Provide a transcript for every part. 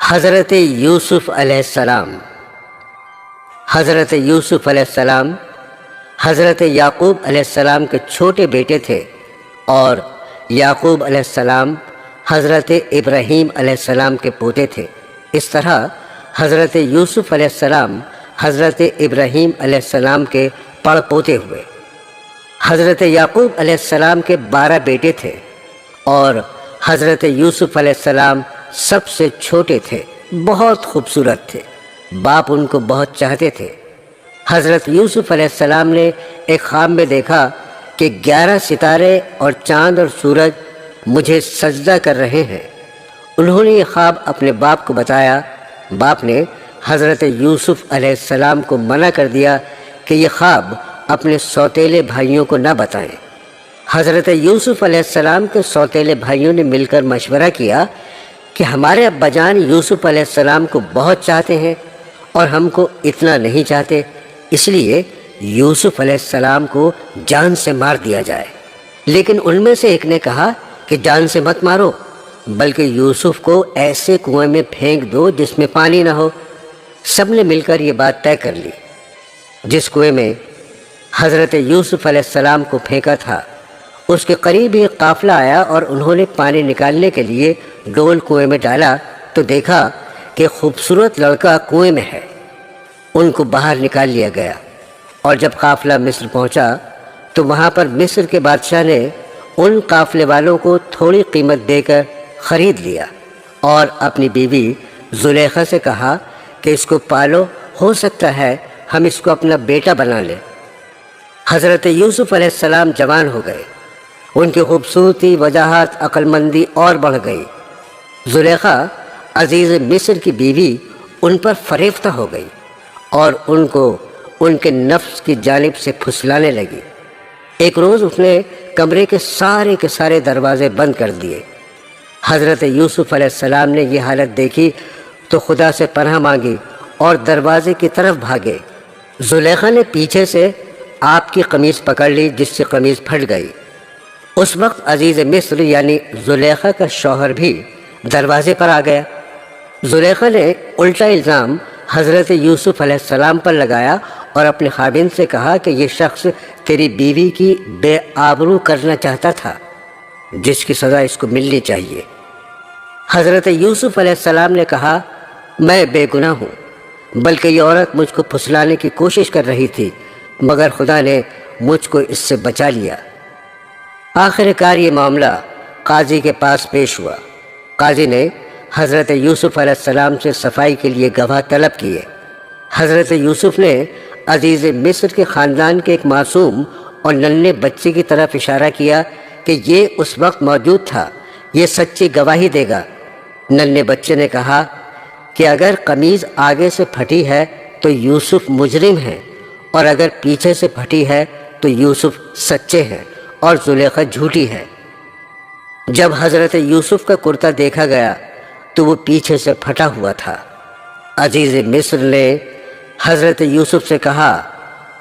حضرت یوسف علیہ السلام حضرت یوسف علیہ السلام حضرت یعقوب علیہ السلام کے چھوٹے بیٹے تھے، اور یعقوب علیہ السلام حضرت ابراہیم علیہ السلام کے پوتے تھے۔ اس طرح حضرت یوسف علیہ السلام حضرت ابراہیم علیہ السلام کے پڑ پوتے ہوئے۔ حضرت یعقوب علیہ السلام کے 12 بیٹے تھے، اور حضرت یوسف علیہ السلام سب سے چھوٹے تھے، بہت خوبصورت تھے، باپ ان کو بہت چاہتے تھے۔ حضرت یوسف علیہ السلام نے ایک خواب میں دیکھا کہ 11 ستارے اور چاند اور سورج مجھے سجدہ کر رہے ہیں۔ انہوں نے یہ خواب اپنے باپ کو بتایا۔ باپ نے حضرت یوسف علیہ السلام کو منع کر دیا کہ یہ خواب اپنے سوتیلے بھائیوں کو نہ بتائیں۔ حضرت یوسف علیہ السلام کے سوتیلے بھائیوں نے مل کر مشورہ کیا کہ ہمارے ابا جان یوسف علیہ السلام کو بہت چاہتے ہیں اور ہم کو اتنا نہیں چاہتے، اس لیے یوسف علیہ السلام کو جان سے مار دیا جائے۔ لیکن ان میں سے ایک نے کہا کہ جان سے مت مارو، بلکہ یوسف کو ایسے کنویں میں پھینک دو جس میں پانی نہ ہو۔ سب نے مل کر یہ بات طے کر لی۔ جس کنویں میں حضرت یوسف علیہ السلام کو پھینکا تھا، اس کے قریب ہی ایک قافلہ آیا، اور انہوں نے پانی نکالنے کے لیے ڈول کنویں میں ڈالا تو دیکھا کہ خوبصورت لڑکا کنویں میں ہے۔ ان کو باہر نکال لیا گیا، اور جب قافلہ مصر پہنچا تو وہاں پر مصر کے بادشاہ نے ان قافلے والوں کو تھوڑی قیمت دے کر خرید لیا، اور اپنی بیوی زلیخا سے کہا کہ اس کو پالو، ہو سکتا ہے ہم اس کو اپنا بیٹا بنا لیں۔ حضرت یوسف علیہ السلام جوان ہو گئے، ان کی خوبصورتی، وجاہت، عقل مندی اور بڑھ گئی۔ زلیخا عزیز مصر کی بیوی ان پر فریفتہ ہو گئی اور ان کو ان کے نفس کی جانب سے پھسلانے لگی۔ ایک روز اس نے کمرے کے سارے دروازے بند کر دیے۔ حضرت یوسف علیہ السلام نے یہ حالت دیکھی تو خدا سے پناہ مانگی اور دروازے کی طرف بھاگے۔ زلیخا نے پیچھے سے آپ کی قمیض پکڑ لی، جس سے قمیض پھٹ گئی۔ اس وقت عزیز مصر یعنی زلیخا کا شوہر بھی دروازے پر آ گیا۔ زلیخا نے الٹا الزام حضرت یوسف علیہ السلام پر لگایا اور اپنے خاوند سے کہا کہ یہ شخص تیری بیوی کی بے آبرو کرنا چاہتا تھا، جس کی سزا اس کو ملنی چاہیے۔ حضرت یوسف علیہ السلام نے کہا، میں بے گناہ ہوں، بلکہ یہ عورت مجھ کو پھسلانے کی کوشش کر رہی تھی، مگر خدا نے مجھ کو اس سے بچا لیا۔ آخر کار یہ معاملہ قاضی کے پاس پیش ہوا۔ قاضی نے حضرت یوسف علیہ السلام سے صفائی کے لیے گواہ طلب کیے۔ حضرت یوسف نے عزیز مصر کے خاندان کے ایک معصوم اور ننھے بچے کی طرف اشارہ کیا کہ یہ اس وقت موجود تھا، یہ سچی گواہی دے گا۔ ننھے بچے نے کہا کہ اگر قمیض آگے سے پھٹی ہے تو یوسف مجرم ہیں، اور اگر پیچھے سے پھٹی ہے تو یوسف سچے ہیں اور زلیخا جھوٹی ہے۔ جب حضرت یوسف کا کرتا دیکھا گیا تو وہ پیچھے سے پھٹا ہوا تھا۔ عزیز مصر نے حضرت یوسف سے کہا،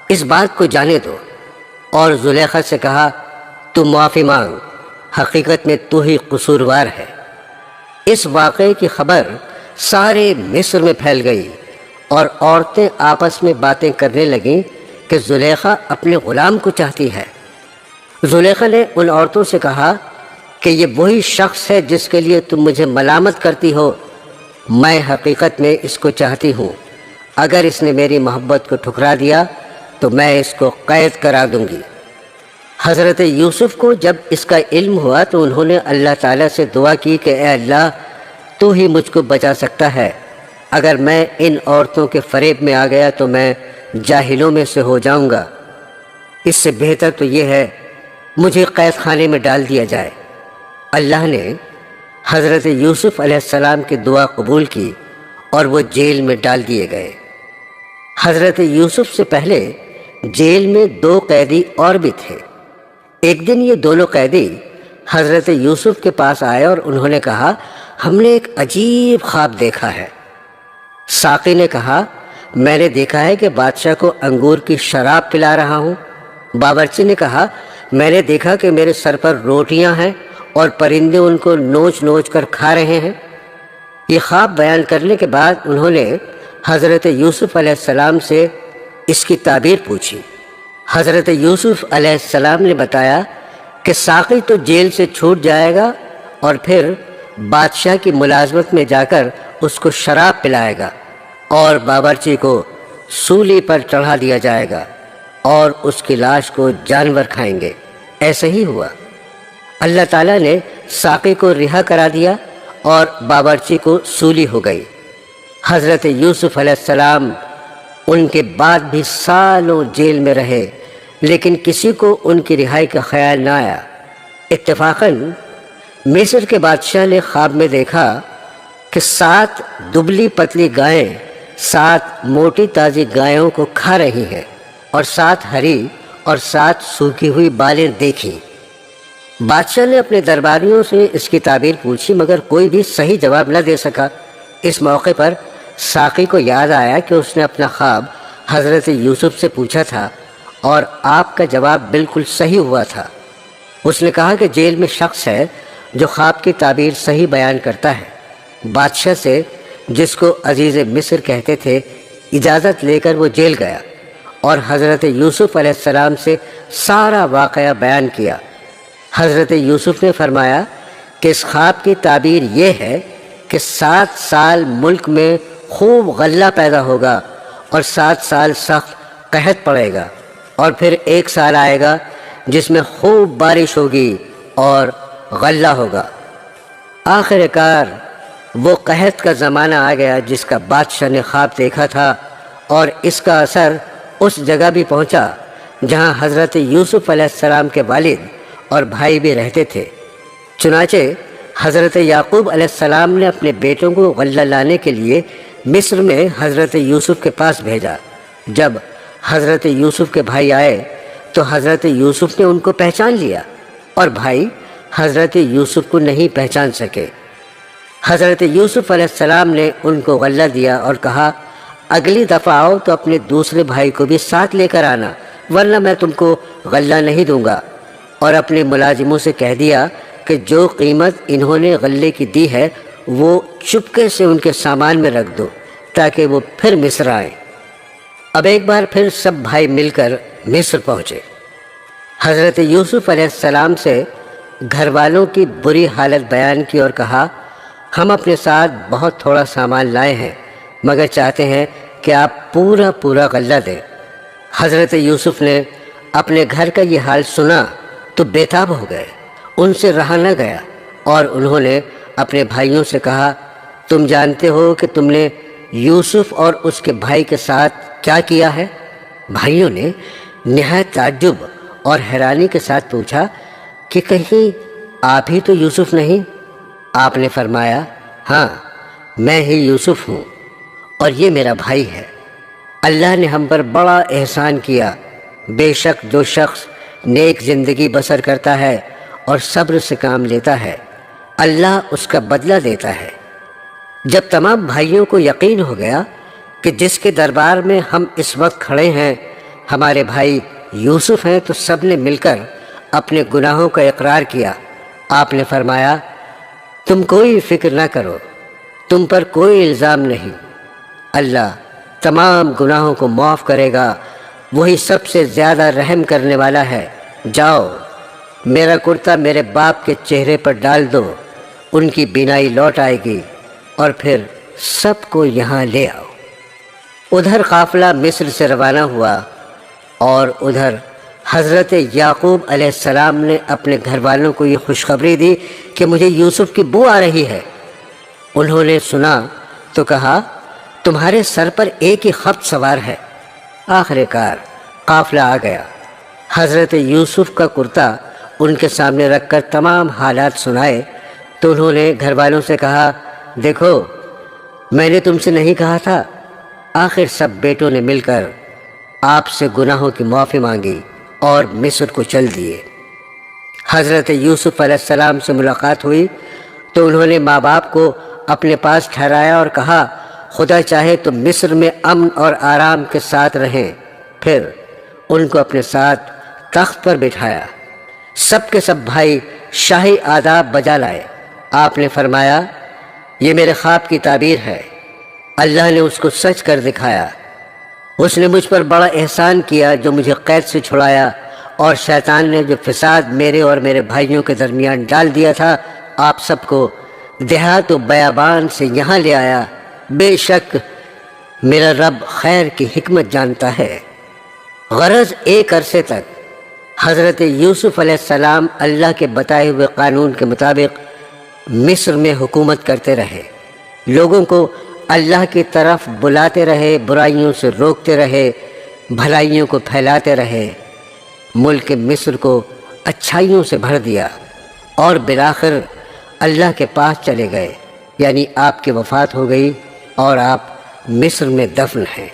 اس بات کو جانے دو، اور زلیخا سے کہا، تو معافی مانگ، حقیقت میں تو ہی قصوروار ہے۔ اس واقعے کی خبر سارے مصر میں پھیل گئی، اور عورتیں آپس میں باتیں کرنے لگیں کہ زلیخا اپنے غلام کو چاہتی ہے۔ زلیخا نے ان عورتوں سے کہا کہ یہ وہی شخص ہے جس کے لیے تم مجھے ملامت کرتی ہو، میں حقیقت میں اس کو چاہتی ہوں۔ اگر اس نے میری محبت کو ٹھکرا دیا تو میں اس کو قید کرا دوں گی۔ حضرت یوسف کو جب اس کا علم ہوا تو انہوں نے اللہ تعالیٰ سے دعا کی کہ اے اللہ، تو ہی مجھ کو بچا سکتا ہے۔ اگر میں ان عورتوں کے فریب میں آ گیا تو میں جاہلوں میں سے ہو جاؤں گا۔ اس سے بہتر تو یہ ہے مجھے قید خانے میں ڈال دیا جائے۔ اللہ نے حضرت یوسف علیہ السلام کی دعا قبول کی اور وہ جیل میں ڈال دیے گئے۔ حضرت یوسف سے پہلے جیل میں 2 قیدی اور بھی تھے۔ ایک دن یہ دونوں قیدی حضرت یوسف کے پاس آئے اور انہوں نے کہا، ہم نے ایک عجیب خواب دیکھا ہے۔ ساقی نے کہا، میں نے دیکھا ہے کہ بادشاہ کو انگور کی شراب پلا رہا ہوں۔ باورچی نے کہا، میں نے دیکھا کہ میرے سر پر روٹیاں ہیں اور پرندے ان کو نوچ نوچ کر کھا رہے ہیں۔ یہ خواب بیان کرنے کے بعد انہوں نے حضرت یوسف علیہ السلام سے اس کی تعبیر پوچھی۔ حضرت یوسف علیہ السلام نے بتایا کہ ساقی تو جیل سے چھوٹ جائے گا اور پھر بادشاہ کی ملازمت میں جا کر اس کو شراب پلائے گا اور باورچی کو سولی پر چڑھا دیا جائے گا اور اس کی لاش کو جانور کھائیں گے۔ ایسا ہی ہوا۔ اللہ تعالیٰ نے ساقی کو رہا کرا دیا اور باورچی کو سولی ہو گئی۔ حضرت یوسف علیہ السلام ان کے بعد بھی سالوں جیل میں رہے، لیکن کسی کو ان کی رہائی کا خیال نہ آیا۔ اتفاقاً مصر کے بادشاہ نے خواب میں دیکھا کہ 7 دبلی پتلی گائیں 7 موٹی تازی گایوں کو کھا رہی ہیں اور 7 ہری اور 7 سوکھی ہوئی بالیں دیکھیں۔ بادشاہ نے اپنے درباریوں سے اس کی تعبیر پوچھی، مگر کوئی بھی صحیح جواب نہ دے سکا۔ اس موقع پر ساقی کو یاد آیا کہ اس نے اپنا خواب حضرت یوسف سے پوچھا تھا اور آپ کا جواب بالکل صحیح ہوا تھا۔ اس نے کہا کہ جیل میں شخص ہے جو خواب کی تعبیر صحیح بیان کرتا ہے۔ بادشاہ سے، جس کو عزیز مصر کہتے تھے، اجازت لے کر وہ جیل گیا اور حضرت یوسف علیہ السلام سے سارا واقعہ بیان کیا۔ حضرت یوسف نے فرمایا کہ اس خواب کی تعبیر یہ ہے کہ 7 سال ملک میں خوب غلہ پیدا ہوگا اور 7 سال سخت قحط پڑے گا، اور پھر 1 سال آئے گا جس میں خوب بارش ہوگی اور غلہ ہوگا۔ آخر کار وہ قحط کا زمانہ آ گیا جس کا بادشاہ نے خواب دیکھا تھا، اور اس کا اثر اس جگہ بھی پہنچا جہاں حضرت یوسف علیہ السلام کے والد اور بھائی بھی رہتے تھے۔ چنانچہ حضرت یعقوب علیہ السلام نے اپنے بیٹوں کو غلہ لانے کے لیے مصر میں حضرت یوسف کے پاس بھیجا۔ جب حضرت یوسف کے بھائی آئے تو حضرت یوسف نے ان کو پہچان لیا اور بھائی حضرت یوسف کو نہیں پہچان سکے۔ حضرت یوسف علیہ السلام نے ان کو غلہ دیا اور کہا، اگلی دفعہ آؤ تو اپنے دوسرے بھائی کو بھی ساتھ لے کر آنا، ورنہ میں تم کو غلہ نہیں دوں گا۔ اور اپنے ملازموں سے کہہ دیا کہ جو قیمت انہوں نے غلے کی دی ہے وہ چپکے سے ان کے سامان میں رکھ دو تاکہ وہ پھر مصر آئیں۔ اب ایک بار پھر سب بھائی مل کر مصر پہنچے۔ حضرت یوسف علیہ السلام سے گھر والوں کی بری حالت بیان کی اور کہا، ہم اپنے ساتھ بہت تھوڑا سامان لائے ہیں، مگر چاہتے ہیں کہ آپ پورا غلہ دیں۔ حضرت یوسف نے اپنے گھر کا یہ حال سنا تو بے تاب ہو گئے، ان سے رہا نہ گیا، اور انہوں نے اپنے بھائیوں سے کہا، تم جانتے ہو کہ تم نے یوسف اور اس کے بھائی کے ساتھ کیا کیا ہے؟ بھائیوں نے نہایت تعجب اور حیرانی کے ساتھ پوچھا کہ کہیں آپ ہی تو یوسف نہیں؟ آپ نے فرمایا، ہاں میں ہی یوسف ہوں اور یہ میرا بھائی ہے۔ اللہ نے ہم پر بڑا احسان کیا۔ بے شک جو شخص نیک زندگی بسر کرتا ہے اور صبر سے کام لیتا ہے، اللہ اس کا بدلہ دیتا ہے۔ جب تمام بھائیوں کو یقین ہو گیا کہ جس کے دربار میں ہم اس وقت کھڑے ہیں ہمارے بھائی یوسف ہیں، تو سب نے مل کر اپنے گناہوں کا اقرار کیا۔ آپ نے فرمایا، تم کوئی فکر نہ کرو، تم پر کوئی الزام نہیں، اللہ تمام گناہوں کو معاف کرے گا، وہی سب سے زیادہ رحم کرنے والا ہے۔ جاؤ، میرا کرتا میرے باپ کے چہرے پر ڈال دو، ان کی بینائی لوٹ آئے گی، اور پھر سب کو یہاں لے آؤ۔ ادھر قافلہ مصر سے روانہ ہوا اور ادھر حضرت یعقوب علیہ السلام نے اپنے گھر والوں کو یہ خوشخبری دی کہ مجھے یوسف کی بو آ رہی ہے۔ انہوں نے سنا تو کہا، تمہارے سر پر ایک ہی خط سوار ہے۔ آخر کار قافلہ آ گیا۔ حضرت یوسف کا کرتا ان کے سامنے رکھ کر تمام حالات سنائے تو انہوں نے گھر والوں سے کہا، دیکھو میں نے تم سے نہیں کہا تھا؟ آخر سب بیٹوں نے مل کر آپ سے گناہوں کی معافی مانگی اور مصر کو چل دیے۔ حضرت یوسف علیہ السلام سے ملاقات ہوئی تو انہوں نے ماں باپ کو اپنے پاس ٹھہرایا اور کہا، خدا چاہے تو مصر میں امن اور آرام کے ساتھ رہیں۔ پھر ان کو اپنے ساتھ تخت پر بٹھایا۔ سب کے سب بھائی شاہی آداب بجا لائے۔ آپ نے فرمایا، یہ میرے خواب کی تعبیر ہے۔ اللہ نے اس کو سچ کر دکھایا۔ اس نے مجھ پر بڑا احسان کیا جو مجھے قید سے چھڑایا، اور شیطان نے جو فساد میرے اور میرے بھائیوں کے درمیان ڈال دیا تھا، آپ سب کو دیہات و بیابان سے یہاں لے آیا۔ بے شک میرا رب خیر کی حکمت جانتا ہے۔ غرض ایک عرصے تک حضرت یوسف علیہ السلام اللہ کے بتائے ہوئے قانون کے مطابق مصر میں حکومت کرتے رہے، لوگوں کو اللہ کی طرف بلاتے رہے، برائیوں سے روکتے رہے، بھلائیوں کو پھیلاتے رہے، ملک مصر کو اچھائیوں سے بھر دیا، اور بالآخر اللہ کے پاس چلے گئے، یعنی آپ کی وفات ہو گئی اور آپ مصر میں دفن ہیں۔